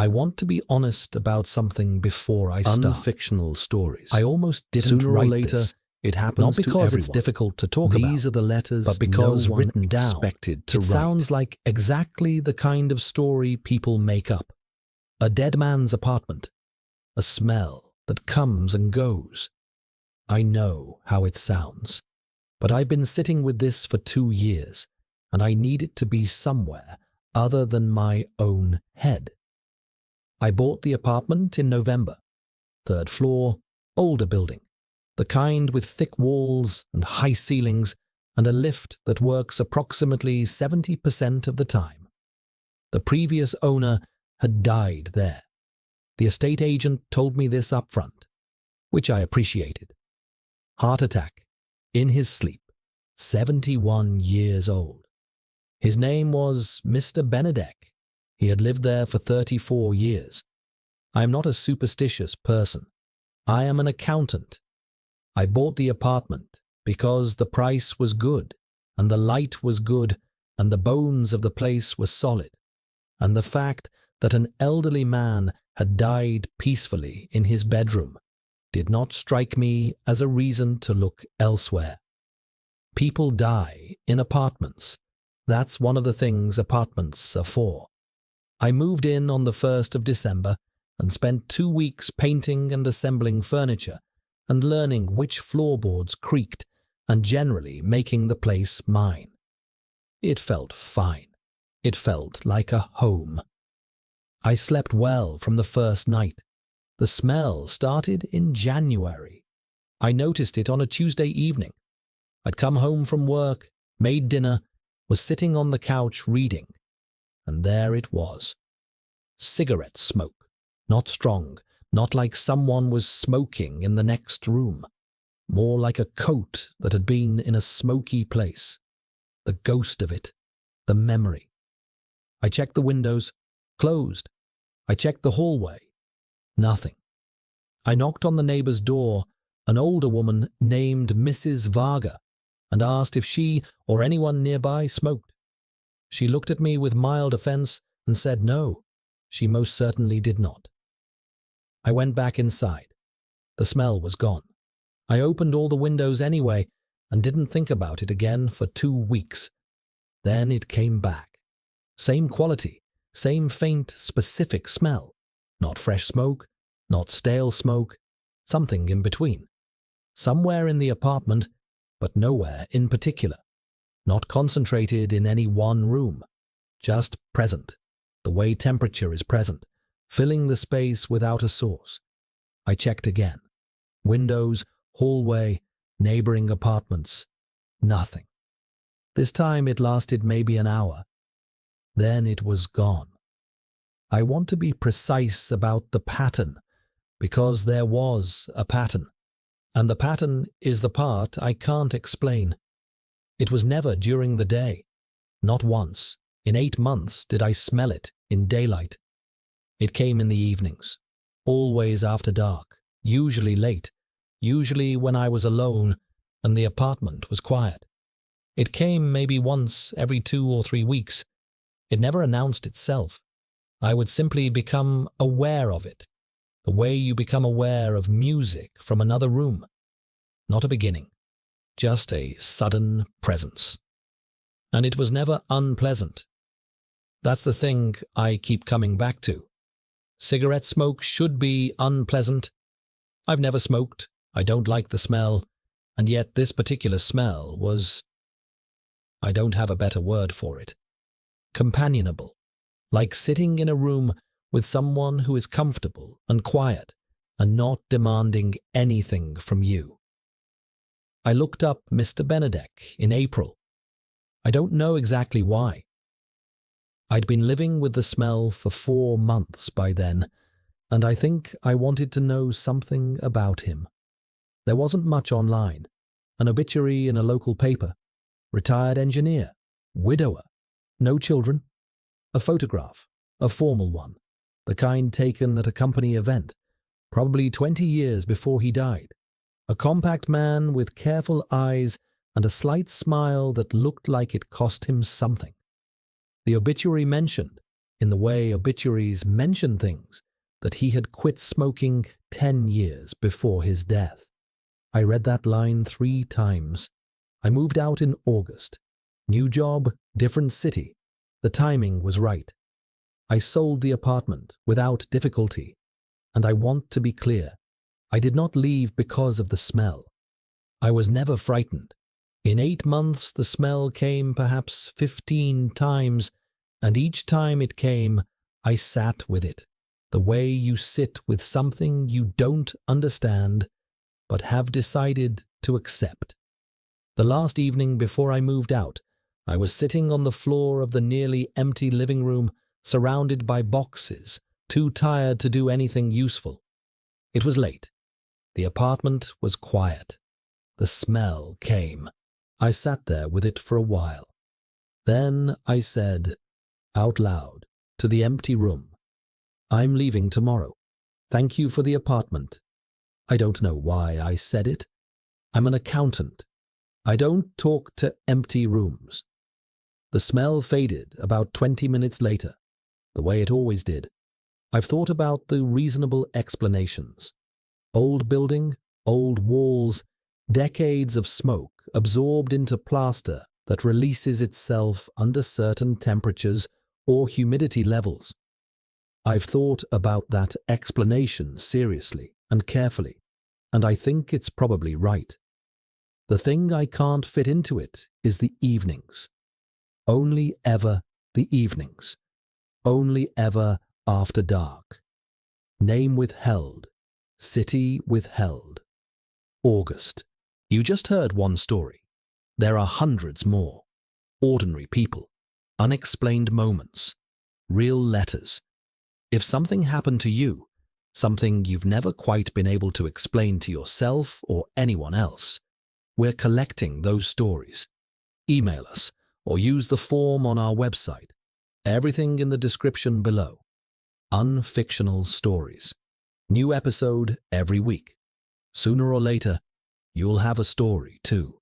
I want to be honest about something before I start. Unfictional stories. I almost didn't Sooner or write later, this, it happens not because to everyone. it's difficult to talk about. These are the letters but because no one written down, expected to it write. sounds like exactly the kind of story people make up. A dead man's apartment. A smell that comes and goes. I know how it sounds, but I've been sitting with this for 2 years, and I need it to be somewhere other than my own head. I bought the apartment in November. 3rd floor, older building. The kind with thick walls and high ceilings and a lift that works approximately 70% of the time. The previous owner had died there. The estate agent told me this up front, which I appreciated. Heart attack, in his sleep, 71 years old. His name was Mr. Benedek. He had lived there for 34 years. I am not a superstitious person. I am an accountant. I bought the apartment because the price was good, and the light was good, and the bones of the place were solid, and the fact that an elderly man had died peacefully in his bedroom did not strike me as a reason to look elsewhere. People die in apartments. That's one of the things apartments are for. I moved in on the 1st of December and spent 2 weeks painting and assembling furniture and learning which floorboards creaked and generally making the place mine. It felt fine. It felt like a home. I slept well from the first night. The smell started in January. I noticed it on a Tuesday evening. I'd come home from work, made dinner, was sitting on the couch reading, and there it was. Cigarette smoke, not strong, not like someone was smoking in the next room, more like a coat that had been in a smoky place. The ghost of it, the memory. I checked the windows, closed. I checked the hallway. Nothing. I knocked on the neighbour's door, an older woman named Mrs. Varga, and asked if she or anyone nearby smoked. She looked at me with mild offence and said no, she most certainly did not. I went back inside. The smell was gone. I opened all the windows anyway and didn't think about it again for 2 weeks. Then it came back. Same quality, same faint, specific smell. Not fresh smoke, not stale smoke, something in between. Somewhere in the apartment, but nowhere in particular. Not concentrated in any one room. Just present, the way temperature is present, filling the space without a source. I checked again. Windows, hallway, neighboring apartments. Nothing. This time it lasted maybe an hour. Then it was gone. I want to be precise about the pattern, because there was a pattern, and the pattern is the part I can't explain. It was never during the day. Not once, in 8 months, did I smell it in daylight. It came in the evenings, always after dark, usually late, usually when I was alone and the apartment was quiet. It came maybe once every 2 or 3 weeks. It never announced itself. I would simply become aware of it, the way you become aware of music from another room. Not a beginning, just a sudden presence. And it was never unpleasant. That's the thing I keep coming back to. Cigarette smoke should be unpleasant. I've never smoked, I don't like the smell, and yet this particular smell was, I don't have a better word for it, companionable. Like sitting in a room with someone who is comfortable and quiet and not demanding anything from you. I looked up Mr. Benedek in April. I don't know exactly why. I'd been living with the smell for 4 months by then, and I think I wanted to know something about him. There wasn't much online. An obituary in a local paper. Retired engineer. Widower. No children. A photograph, a formal one, the kind taken at a company event, probably 20 years before he died. A compact man with careful eyes and a slight smile that looked like it cost him something. The obituary mentioned in the way obituaries mention things, that he had quit smoking 10 years before his death. I read that line 3 times. I moved out in August. New job, different city. The timing was right. I sold the apartment without difficulty. And I want to be clear, I did not leave because of the smell. I was never frightened. In 8 months the smell came perhaps 15 times, and each time it came, I sat with it, the way you sit with something you don't understand, but have decided to accept. The last evening before I moved out, I was sitting on the floor of the nearly empty living room, surrounded by boxes, too tired to do anything useful. It was late. The apartment was quiet. The smell came. I sat there with it for a while. Then I said, out loud, to the empty room, "I'm leaving tomorrow. Thank you for the apartment." I don't know why I said it. I'm an accountant. I don't talk to empty rooms. The smell faded about 20 minutes later, the way it always did. I've thought about the reasonable explanations. Old building, old walls, decades of smoke absorbed into plaster that releases itself under certain temperatures or humidity levels. I've thought about that explanation seriously and carefully, and I think it's probably right. The thing I can't fit into it is the evenings. Only ever the evenings. Only ever after dark. Name withheld. City withheld. August. You just heard one story. There are hundreds more. Ordinary people. Unexplained moments. Real letters. If something happened to you, something you've never quite been able to explain to yourself or anyone else, we're collecting those stories. Email us or use the form on our website. Everything in the description below. Unfictional stories. New episode every week. Sooner or later, you'll have a story too.